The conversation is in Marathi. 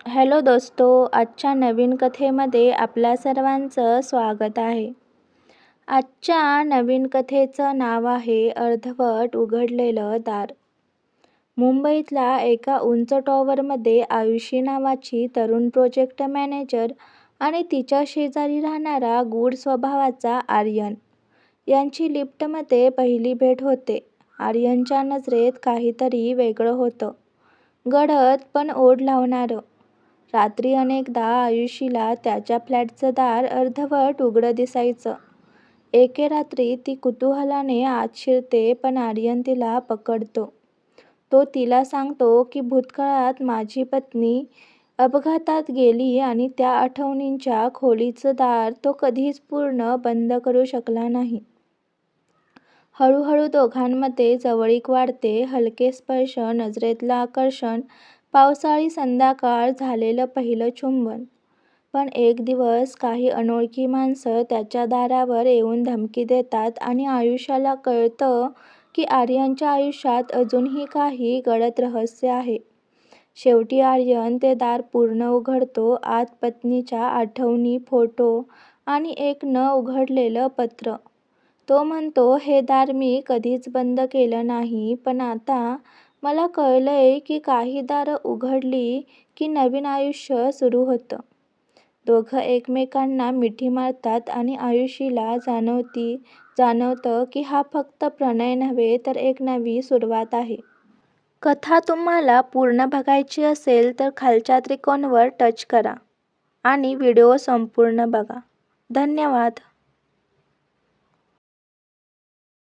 हॅलो दोस्तो, आजच्या नवीन कथेमध्ये आपल्या सर्वांचं स्वागत आहे. आजच्या नवीन कथेचं नाव आहे अर्धवट उघडलेलं दार. मुंबईतल्या एका उंच टॉवरमध्ये आयुषी नावाची तरुण प्रोजेक्ट मॅनेजर आणि तिच्या शेजारी राहणारा गूढ स्वभावाचा आर्यन यांची लिफ्टमध्ये पहिली भेट होते. आर्यनच्या नजरेत काहीतरी वेगळं होतं, गडद पण ओढ लावणारं. रात्री अनेकदा आयुषीला त्याच्या फ्लॅटचं दार अर्धवट उघडं दिसायचं. एके रात्री ती कुतूहलाने आत शिरते, पण आर्यन तिला पकडतो. तो तिला सांगतो की भूतकाळात माझी पत्नी अपघातात गेली आणि त्या आठवणींच्या खोलीचं दार तो कधीच पूर्ण बंद करू शकला नाही. हळूहळू दोघांमध्ये जवळीक वाढते. हलके स्पर्श, नजरेतलं आकर्षण, पावसाळी संध्याकाळ, झालेलं पहिलं चुंबन. पण एक दिवस काही अनोळखी माणसं त्याच्या दारावर येऊन धमकी देतात आणि आयुष्याला कळतं की आर्यनच्या आयुष्यात अजूनही काही गडद रहस्य आहे. शेवटी आर्यन ते दार पूर्ण उघडतो. आत पत्नीच्या आठवणी, फोटो आणि एक न उघडलेलं पत्र. तो म्हणतो, हे दार मी कधीच बंद केलं नाही, पण आता मला कळलंय की काही दारं उघडली की नवीन आयुष्य सुरू होतं. दोघं एकमेकांना मिठी मारतात आणि आयुषीला जाणवतं की हा फक्त प्रणय नव्हे, तर एक नवी सुरुवात आहे. कथा तुम्हाला पूर्ण बघायची असेल तर खालच्या त्रिकोणावर टच करा आणि व्हिडिओ संपूर्ण बघा. धन्यवाद.